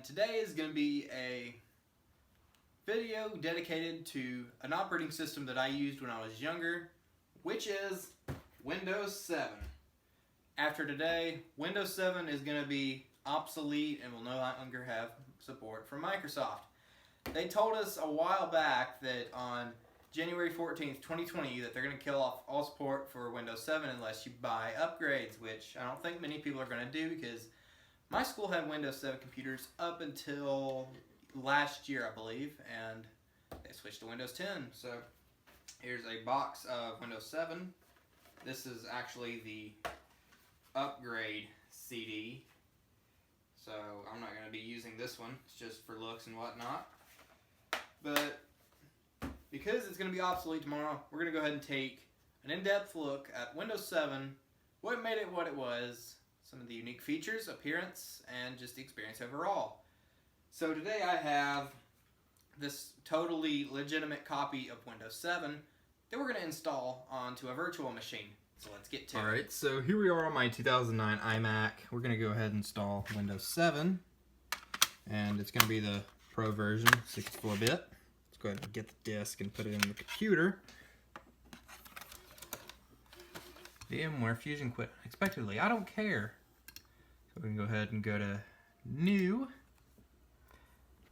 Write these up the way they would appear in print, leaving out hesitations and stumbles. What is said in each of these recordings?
and today is going to be a video dedicated to an operating system that I used when I was younger, which is Windows 7. After today, Windows 7 is going to be obsolete and will no longer have support from Microsoft. They told us a while back that on January 14th, 2020, that they're going to kill off all support for Windows 7 unless you buy upgrades, which I don't think many people are going to do because my school had Windows 7 computers up until last year, I believe, and they switched to Windows 10. So here's a box of Windows 7. This is actually the upgrade CD. So I'm not going to be using this one. It's just for looks and whatnot. But because it's going to be obsolete tomorrow, we're going to go ahead and take an in-depth look at Windows 7, what made it what it was, some of the unique features, appearance, and just the experience overall. So today I have this totally legitimate copy of Windows 7 that we're going to install onto a virtual machine. So let's get to it. Alright, so here we are on my 2009 iMac. We're going to go ahead and install Windows 7. And it's going to be the Pro version, 64-bit. Let's go ahead and get the disk and put it in the computer. VMware Fusion quit unexpectedly. I don't care. So we can go ahead and go to New.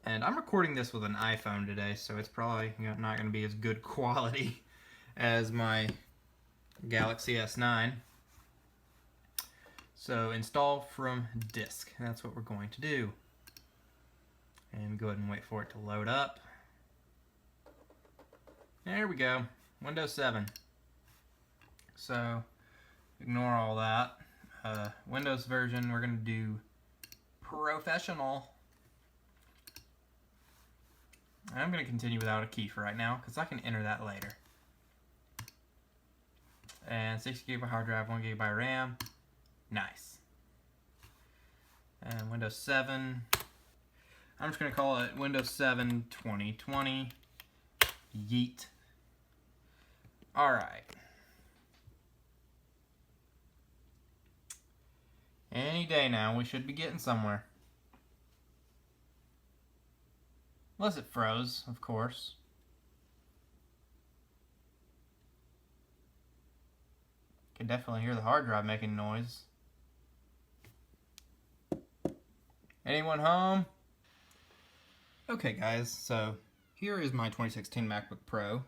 And I'm recording this with an iPhone today, so it's probably not going to be as good quality as my Galaxy S9. So install from disk. That's what we're going to do. And go ahead and wait for it to load up. There we go. Windows 7. So ignore all that. Windows version, we're going to do Professional. I'm going to continue without a key for right now because I can enter that later. And 60GB hard drive, 1GB RAM. Nice. And Windows 7. I'm just going to call it Windows 7 2020. Yeet. Alright. Any day now, we should be getting somewhere. Unless it froze, of course. Can definitely hear the hard drive making noise. Anyone home? Okay guys, so here is my 2016 MacBook Pro.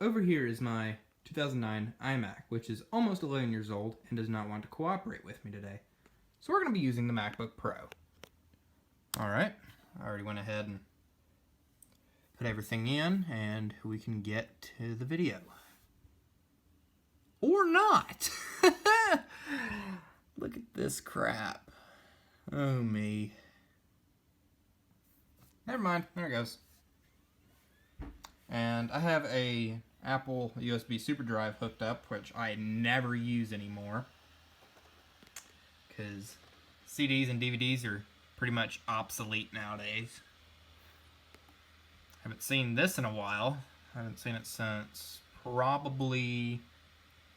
Over here is my 2009 iMac, which is almost 11 years old and does not want to cooperate with me today. So we're going to be using the MacBook Pro. Alright, I already went ahead and put everything in and we can get to the video. Or not! Look at this crap. Oh me. Never mind, there it goes. And I have a Apple USB super drive hooked up, which I never use anymore. Because CDs and DVDs are pretty much obsolete nowadays. Haven't seen this in a while. I haven't seen it since probably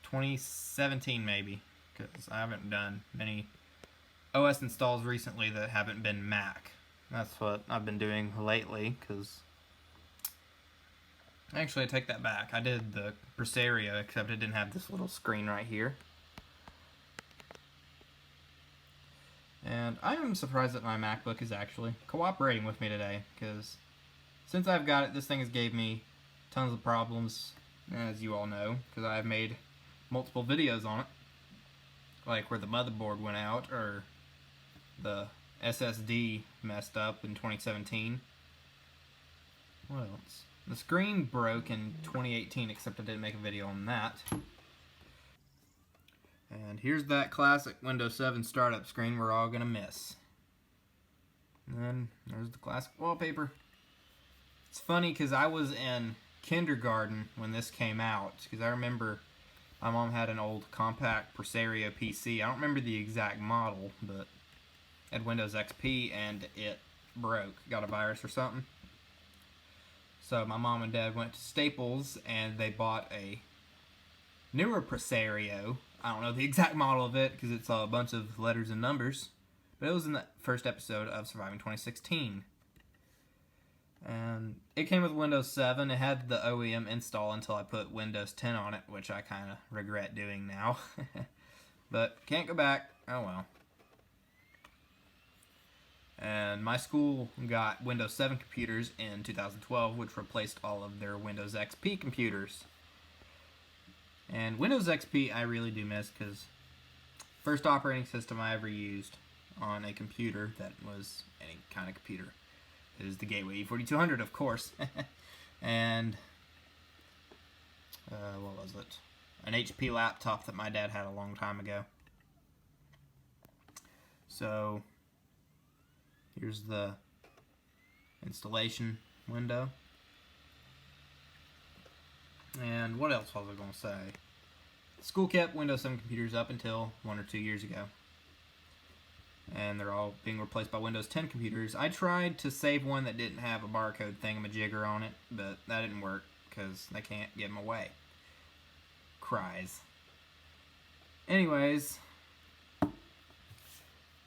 2017 maybe. Because I haven't done many OS installs recently that haven't been Mac. That's what I've been doing lately, because actually I take that back. I did the Presario, except it didn't have this little screen right here. And I am surprised that my MacBook is actually cooperating with me today, because since I've got it, this thing has gave me tons of problems, as you all know, because I've made multiple videos on it. Like where the motherboard went out, or the SSD messed up in 2017. What else? The screen broke in 2018, except I didn't make a video on that. And here's that classic Windows 7 startup screen we're all gonna miss. And then there's the classic wallpaper. It's funny because I was in kindergarten when this came out, because I remember my mom had an old compact Presario PC. I don't remember the exact model, but it had Windows XP and it broke. Got a virus or something. So my mom and dad went to Staples and they bought a newer Presario. I don't know the exact model of it because it's a bunch of letters and numbers. but it was in the first episode of Surviving 2016. And it came with Windows 7. It had the OEM install until I put Windows 10 on it, which I kind of regret doing now. But can't go back. Oh well. And my school got Windows 7 computers in 2012, which replaced all of their Windows XP computers. And Windows XP I really do miss, because first operating system I ever used on a computer that was any kind of computer is the Gateway E4200, of course. And what was it? An HP laptop that my dad had a long time ago. So here's the installation window. And what else was I going to say? School kept Windows 7 computers up until 1 or 2 years ago. And they're all being replaced by Windows 10 computers. I tried to save one that didn't have a barcode thingamajigger on it, but that didn't work because they can't give them away. Cries. Anyways, I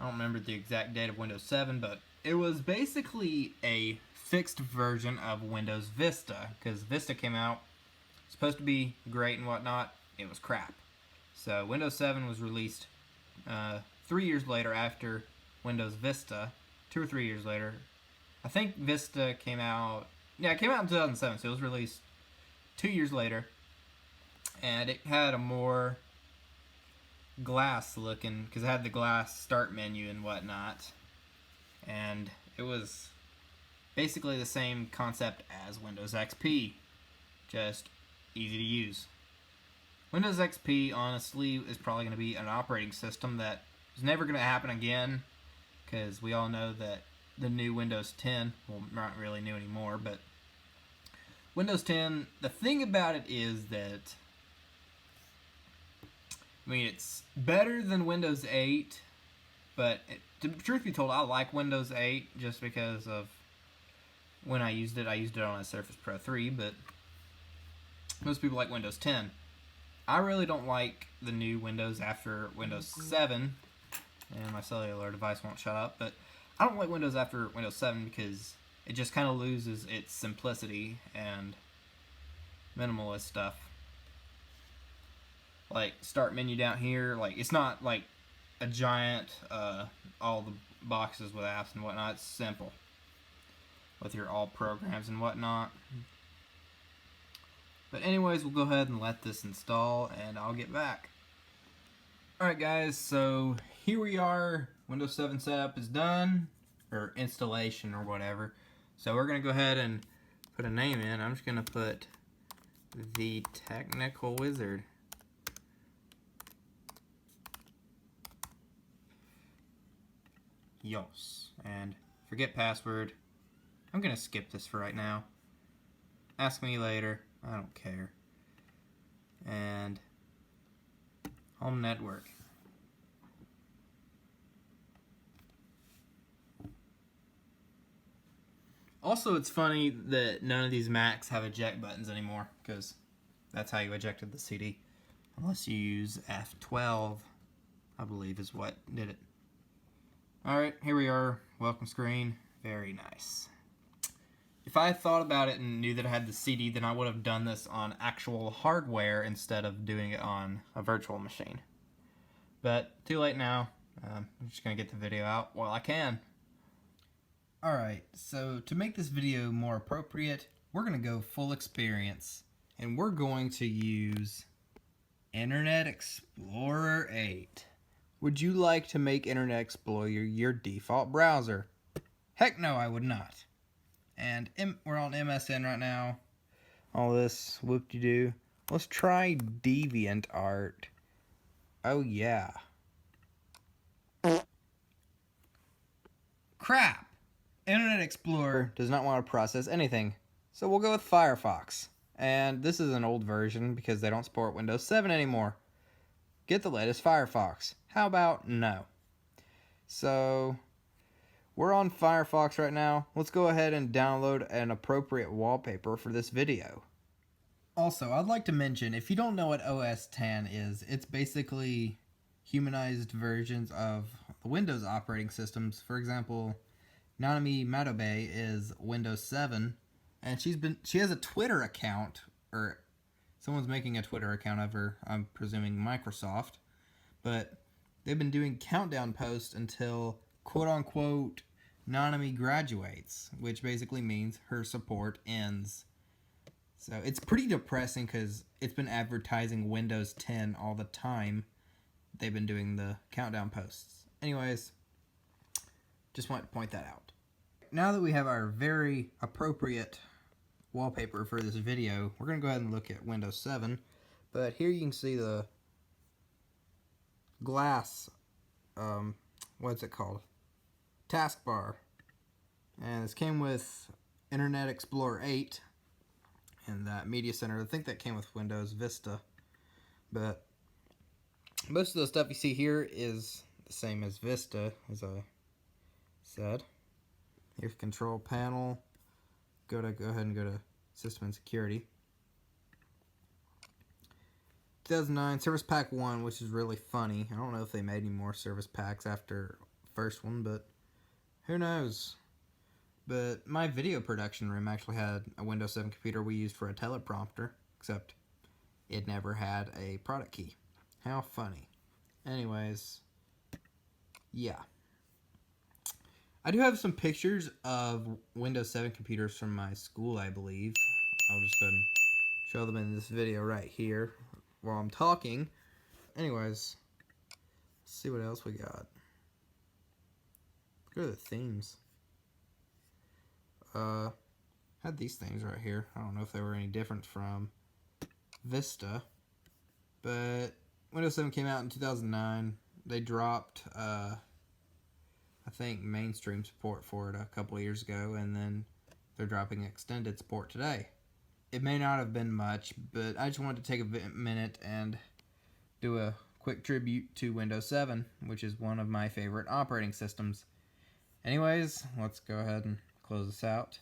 don't remember the exact date of Windows 7, but it was basically a fixed version of Windows Vista, because Vista came out, supposed to be great and whatnot. It was crap. So Windows 7 was released 3 years later after Windows Vista. 2 or 3 years later. I think Vista came out... Yeah, it came out in 2007, so it was released 2 years later. And it had a more glass looking, because it had the glass start menu and whatnot. And it was basically the same concept as Windows XP, just easy to use. Windows XP, honestly, is probably going to be an operating system that is never going to happen again, because we all know that the new Windows 10, well, not really new anymore, but Windows 10, the thing about it is that, I mean, it's better than Windows 8, but to truth be told, I like Windows 8 just because of when I used it on a Surface Pro 3, but most people like Windows 10. I really don't like the new Windows after Windows 7, and my cellular device won't shut up, but I don't like Windows after Windows 7 because it just kind of loses its simplicity and minimalist stuff. Like, start menu down here, like, it's not like a giant, all the boxes with apps and whatnot. It's simple with your all programs and whatnot. But anyways, we'll go ahead and let this install, and I'll get back. Alright guys, so here we are. Windows 7 setup is done, or installation or whatever. So we're going to go ahead and put a name in. I'm just going to put The Technical Wizard. Yos. And forget password. I'm going to skip this for right now. Ask me later. I don't care. And home network. Also, it's funny that none of these Macs have eject buttons anymore, because that's how you ejected the CD. Unless you use F12, I believe is what did it. Alright, here we are. Welcome screen. Very nice. If I had thought about it and knew that I had the CD, then I would have done this on actual hardware instead of doing it on a virtual machine. But too late now. I'm just going to get the video out while I can. Alright, so to make this video more appropriate, we're going to go full experience. And we're going to use Internet Explorer 8. Would you like to make Internet Explorer your default browser? Heck no, I would not. And we're on MSN right now. All this whoop-de-doo. Let's try DeviantArt. Oh yeah. Crap! Internet Explorer does not want to process anything. So we'll go with Firefox. And this is an old version because they don't support Windows 7 anymore. Get the latest Firefox. How about no? So we're on Firefox right now. Let's go ahead and download an appropriate wallpaper for this video. Also, I'd like to mention, if you don't know what OS X is, it's basically humanized versions of the Windows operating systems. For example, Nanami Matobe is Windows 7, and she has a Twitter account, or someone's making a Twitter account of her, I'm presuming Microsoft, but they've been doing countdown posts until quote-unquote Nanami graduates, which basically means her support ends. So it's pretty depressing because it's been advertising Windows 10 all the time. They've been doing the countdown posts. Anyways, just wanted to point that out. Now that we have our very appropriate wallpaper for this video, we're going to go ahead and look at Windows 7. But here you can see the glass, what's it called? Taskbar. And this came with Internet Explorer 8 and that Media Center. I think that came with Windows Vista. But most of the stuff you see here is the same as Vista, as I said. Here's Control Panel. Go ahead and go to System and Security. 2009 Service Pack 1, which is really funny. I don't know if they made any more service packs after first one, but who knows. But my video production room actually had a Windows 7 computer we used for a teleprompter, except it never had a product key. How funny. Anyways, yeah. I do have some pictures of Windows 7 computers from my school, I believe. I'll just go ahead and show them in this video right here while I'm talking. Anyways, let's see what else we got. Go to the themes. Had these things right here. I don't know if they were any different from Vista, but Windows 7 came out in 2009. They dropped, I think, mainstream support for it a couple of years ago, and then they're dropping extended support today. It may not have been much, but I just wanted to take a minute and do a quick tribute to Windows 7, which is one of my favorite operating systems. Anyways, let's go ahead and close this out.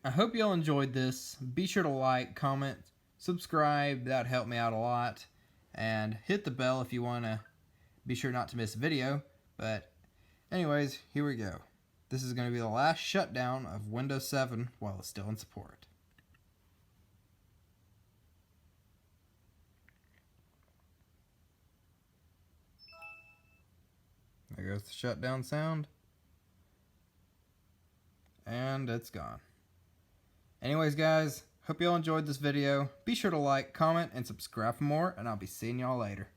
I hope you all enjoyed this. Be sure to like, comment, subscribe. That would help me out a lot. And hit the bell if you want to be sure not to miss a video. But anyways, here we go. This is going to be the last shutdown of Windows 7 while it's still in support. There goes the shutdown sound. And it's gone. Anyways, guys, hope you all enjoyed this video. Be sure to like, comment, and subscribe for more, and I'll be seeing y'all later.